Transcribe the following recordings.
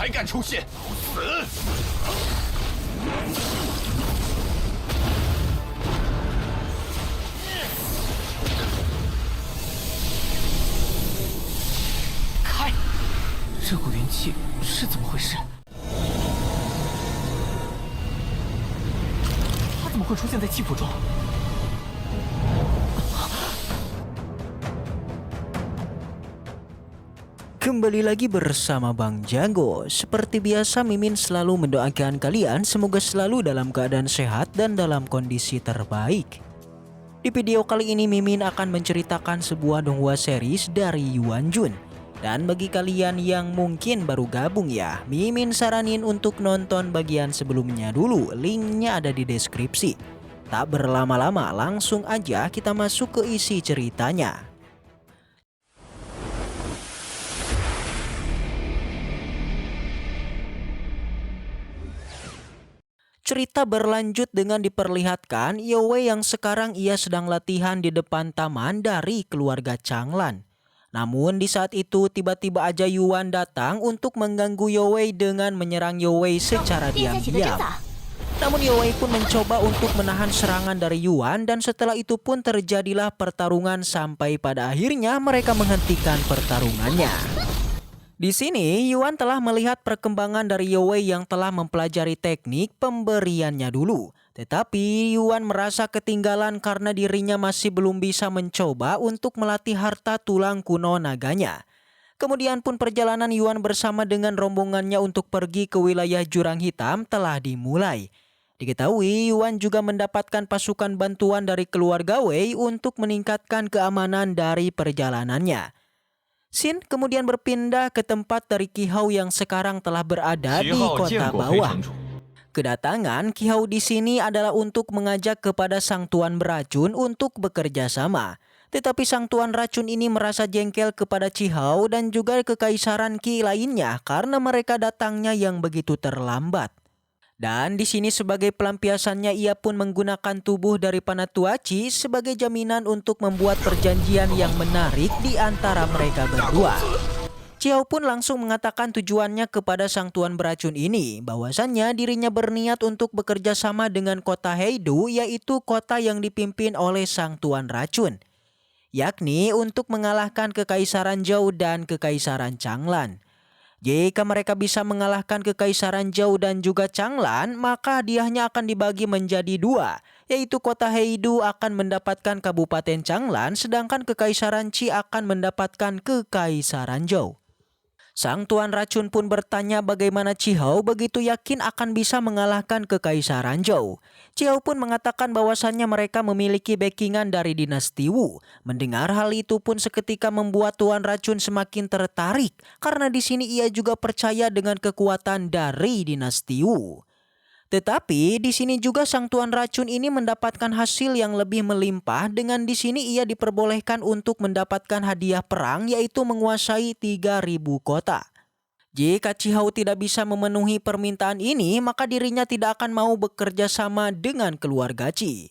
还敢出现？死！开！这股元气是怎么回事？他怎么会出现在气谱中？ Kembali lagi bersama Bang Jago. Seperti biasa Mimin selalu mendoakan kalian semoga selalu dalam keadaan sehat dan dalam kondisi terbaik. Di video kali ini Mimin akan menceritakan sebuah donghua series dari Yuan Jun. Dan bagi kalian yang mungkin baru gabung ya, Mimin saranin untuk nonton bagian sebelumnya dulu, linknya ada di deskripsi. Tak berlama-lama langsung aja kita masuk ke isi ceritanya. Cerita berlanjut dengan diperlihatkan Yowie yang sekarang ia sedang latihan di depan taman dari keluarga Changlan. Namun di saat itu tiba-tiba aja Yuan datang untuk mengganggu Yowie dengan menyerang Yowie secara diam-diam. Namun Yowie pun mencoba untuk menahan serangan dari Yuan dan setelah itu pun terjadilah pertarungan sampai pada akhirnya mereka menghentikan pertarungannya. Di sini, Yuan telah melihat perkembangan dari Yowie yang telah mempelajari teknik pemberiannya dulu. Tetapi Yuan merasa ketinggalan karena dirinya masih belum bisa mencoba untuk melatih harta tulang kuno naganya. Kemudian pun perjalanan Yuan bersama dengan rombongannya untuk pergi ke wilayah Jurang Hitam telah dimulai. Diketahui Yuan juga mendapatkan pasukan bantuan dari keluarga Wei untuk meningkatkan keamanan dari perjalanannya. Xin kemudian berpindah ke tempat dari Qi Hao yang sekarang telah berada di kota bawah. Kedatangan Qi Hao di sini adalah untuk mengajak kepada sang tuan beracun untuk bekerja sama. Tetapi sang tuan racun ini merasa jengkel kepada Qi Hao dan juga kekaisaran Qi lainnya karena mereka datangnya yang begitu terlambat. Dan di sini sebagai pelampiasannya ia pun menggunakan tubuh dari Panatua Qi sebagai jaminan untuk membuat perjanjian yang menarik di antara mereka berdua. Qi Hao pun langsung mengatakan tujuannya kepada sang tuan beracun ini, bahwasannya dirinya berniat untuk bekerja sama dengan kota Heidu, yaitu kota yang dipimpin oleh sang tuan racun, yakni untuk mengalahkan kekaisaran Zhou dan kekaisaran Changlan. Jika mereka bisa mengalahkan kekaisaran Zhou dan juga Changlan, maka hadiahnya akan dibagi menjadi dua, yaitu kota Heidu akan mendapatkan kabupaten Changlan, sedangkan kekaisaran Qi akan mendapatkan kekaisaran Zhou. Sang tuan racun pun bertanya bagaimana Qi Hao begitu yakin akan bisa mengalahkan kekaisaran Zhou. Qi Hao pun mengatakan bahwasannya mereka memiliki backingan dari dinasti Wu. Mendengar hal itu pun seketika membuat tuan racun semakin tertarik karena di sini ia juga percaya dengan kekuatan dari dinasti Wu. Tetapi di sini juga sang tuan racun ini mendapatkan hasil yang lebih melimpah dengan di sini ia diperbolehkan untuk mendapatkan hadiah perang yaitu menguasai 3.000 kota. Jika Qi Hao tidak bisa memenuhi permintaan ini, maka dirinya tidak akan mau bekerja sama dengan keluarga Qi.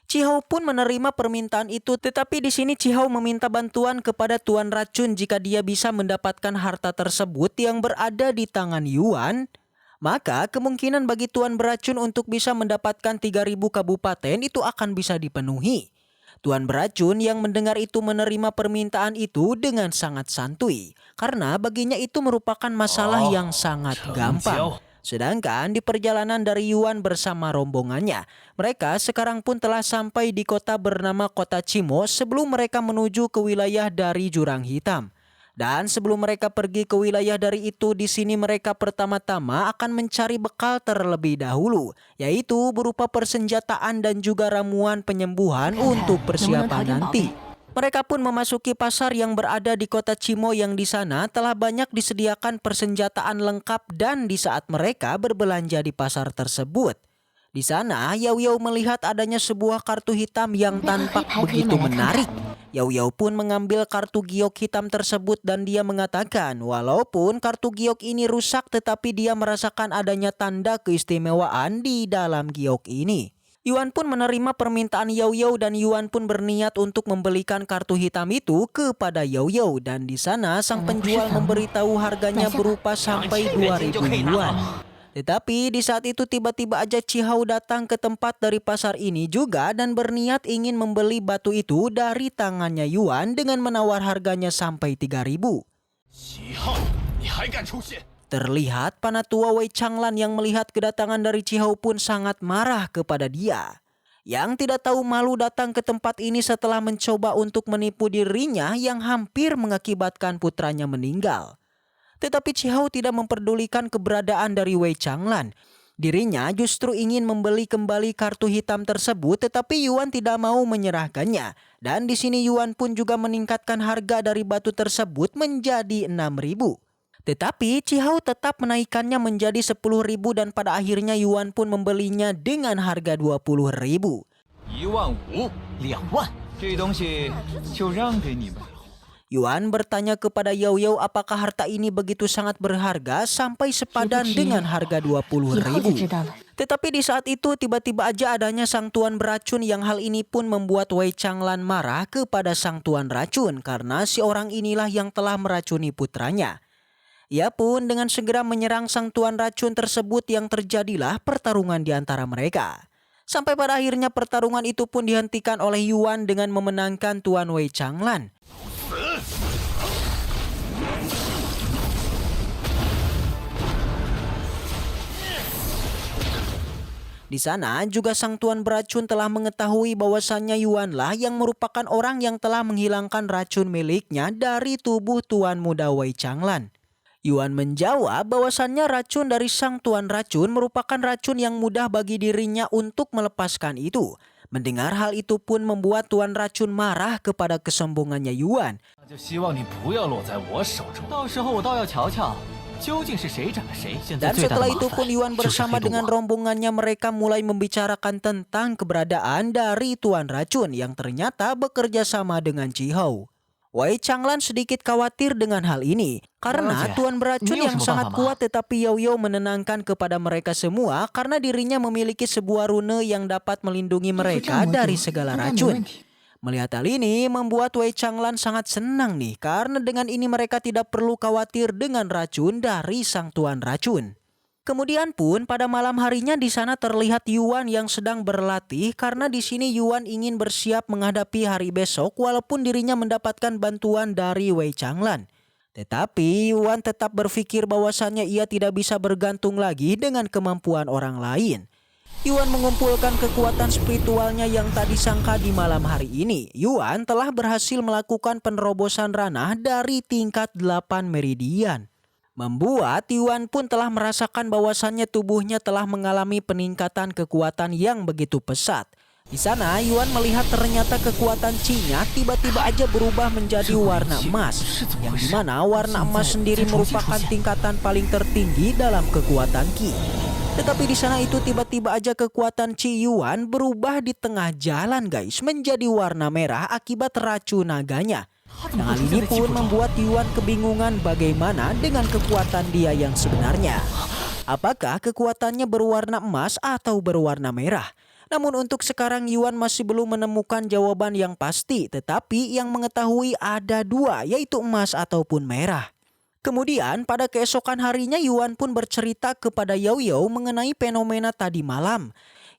Qi Hao pun menerima permintaan itu, tetapi di sini Qi Hao meminta bantuan kepada tuan racun jika dia bisa mendapatkan harta tersebut yang berada di tangan Yuan. Maka kemungkinan bagi tuan beracun untuk bisa mendapatkan 3.000 kabupaten itu akan bisa dipenuhi. Tuan beracun yang mendengar itu menerima permintaan itu dengan sangat santuy. Karena baginya itu merupakan masalah yang sangat gampang. Sedangkan di perjalanan dari Yuan bersama rombongannya, mereka sekarang pun telah sampai di kota bernama Kota Cimo sebelum mereka menuju ke wilayah dari Jurang Hitam. Dan sebelum mereka pergi ke wilayah dari itu, di sini mereka pertama-tama akan mencari bekal terlebih dahulu, yaitu berupa persenjataan dan juga ramuan penyembuhan untuk persiapan nanti. Mereka pun memasuki pasar yang berada di kota Cimo yang di sana telah banyak disediakan persenjataan lengkap dan di saat mereka berbelanja di pasar tersebut, di sana Yao Yao melihat adanya sebuah kartu hitam yang tampak begitu menarik. Yao Yao pun mengambil kartu giok hitam tersebut dan dia mengatakan walaupun kartu giok ini rusak tetapi dia merasakan adanya tanda keistimewaan di dalam giok ini. Yuan pun menerima permintaan Yao Yao dan Yuan pun berniat untuk membelikan kartu hitam itu kepada Yao Yao, dan di sana sang penjual memberitahu harganya berupa sampai 2.000 yuan. Tetapi di saat itu tiba-tiba aja Cihao datang ke tempat dari pasar ini juga dan berniat ingin membeli batu itu dari tangannya Yuan dengan menawar harganya sampai 3.000. 齐浩，你还敢出现？ Terlihat Panatua Wei Changlan yang melihat kedatangan dari Cihao pun sangat marah kepada dia. Yang tidak tahu malu datang ke tempat ini setelah mencoba untuk menipu dirinya yang hampir mengakibatkan putranya meninggal. Tetapi Cihao tidak memperdulikan keberadaan dari Wei Changlan. Dirinya justru ingin membeli kembali kartu hitam tersebut, tetapi Yuan tidak mau menyerahkannya. Dan di sini Yuan pun juga meningkatkan harga dari batu tersebut menjadi 6.000. Tetapi Cihao tetap menaikkannya menjadi 10.000 dan pada akhirnya Yuan pun membelinya dengan harga 20.000. 15000、2万，这东西就让给你们。 Yuan bertanya kepada Yao Yao apakah harta ini begitu sangat berharga sampai sepadan dengan harga 20.000. Tetapi di saat itu tiba-tiba aja adanya sang tuan beracun yang hal ini pun membuat Wei Changlan marah kepada sang tuan racun karena si orang inilah yang telah meracuni putranya. Ia pun dengan segera menyerang sang tuan racun tersebut yang terjadilah pertarungan di antara mereka. Sampai pada akhirnya pertarungan itu pun dihentikan oleh Yuan dengan memenangkan Tuan Wei Changlan. Di sana juga sang tuan beracun telah mengetahui bahwasannya Yuanlah yang merupakan orang yang telah menghilangkan racun miliknya dari tubuh Tuan Muda Wei Changlan. Yuan menjawab bahwasannya racun dari sang tuan racun merupakan racun yang mudah bagi dirinya untuk melepaskan itu. Mendengar hal itu pun membuat tuan racun marah kepada kesombongannya Yuan. 那就希望你不要落在我手中，到时候我倒要瞧瞧，究竟是谁斩了谁。现在 Dan 最大的 setelah 麻 itu pun 烦 Yuan 就是 bersama 黑洞 dengan 王。 rombongannya mereka mulai membicarakan tentang keberadaan dari tuan racun yang ternyata bekerja sama dengan Cihao. Wei Changlan sedikit khawatir dengan hal ini karena tuan beracun yang sangat kuat, tetapi Yao Yao menenangkan kepada mereka semua karena dirinya memiliki sebuah rune yang dapat melindungi mereka dari segala racun. Melihat hal ini membuat Wei Changlan sangat senang nih karena dengan ini mereka tidak perlu khawatir dengan racun dari sang tuan racun. Kemudian pun pada malam harinya di sana terlihat Yuan yang sedang berlatih karena di sini Yuan ingin bersiap menghadapi hari besok walaupun dirinya mendapatkan bantuan dari Wei Changlan. Tetapi Yuan tetap berpikir bahwasannya ia tidak bisa bergantung lagi dengan kemampuan orang lain. Yuan mengumpulkan kekuatan spiritualnya yang tak disangka di malam hari ini. Yuan telah berhasil melakukan penerobosan ranah dari tingkat 8 meridian. Membuat Yuan pun telah merasakan bahwasannya tubuhnya telah mengalami peningkatan kekuatan yang begitu pesat. Di sana Yuan melihat ternyata kekuatan Qi-nya tiba-tiba aja berubah menjadi warna emas, yang dimana warna emas sendiri merupakan tingkatan paling tertinggi dalam kekuatan Qi. Tetapi di sana itu tiba-tiba aja kekuatan Qi Yuan berubah di tengah jalan guys menjadi warna merah akibat racun naganya. Yang hal ini pun membuat Yuan kebingungan bagaimana dengan kekuatan dia yang sebenarnya. Apakah kekuatannya berwarna emas atau berwarna merah? Namun untuk sekarang Yuan masih belum menemukan jawaban yang pasti, tetapi yang mengetahui ada dua, yaitu emas ataupun merah. Kemudian pada keesokan harinya Yuan pun bercerita kepada Yao Yao mengenai fenomena tadi malam.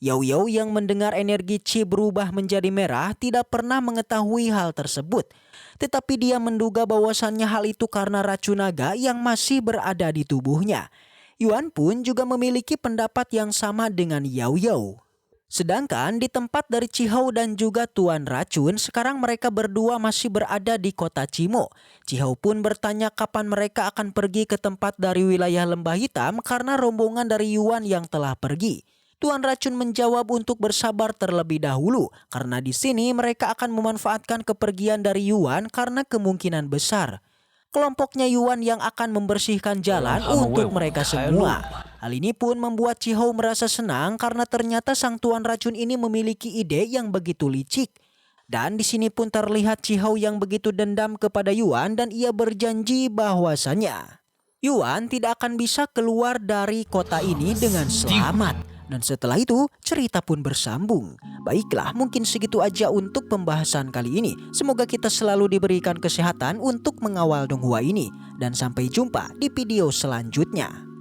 Yao Yao yang mendengar energi Qi berubah menjadi merah tidak pernah mengetahui hal tersebut. Tetapi dia menduga bahwasannya hal itu karena racun naga yang masih berada di tubuhnya. Yuan pun juga memiliki pendapat yang sama dengan Yao Yao. Sedangkan di tempat dari Cihao dan juga Tuan Racun, sekarang mereka berdua masih berada di kota Cimo. Cihao pun bertanya kapan mereka akan pergi ke tempat dari wilayah Lembah Hitam karena rombongan dari Yuan yang telah pergi. Tuan Racun menjawab untuk bersabar terlebih dahulu karena di sini mereka akan memanfaatkan kepergian dari Yuan karena kemungkinan besar kelompoknya Yuan yang akan membersihkan jalan untuk mereka semua. Hal ini pun membuat Cihao merasa senang karena ternyata sang tuan racun ini memiliki ide yang begitu licik. Dan di sini pun terlihat Cihao yang begitu dendam kepada Yuan dan ia berjanji bahwasannya Yuan tidak akan bisa keluar dari kota ini dengan selamat. Dan setelah itu cerita pun bersambung. Baiklah, mungkin segitu aja untuk pembahasan kali ini. Semoga kita selalu diberikan kesehatan untuk mengawal Donghua ini. Dan sampai jumpa di video selanjutnya.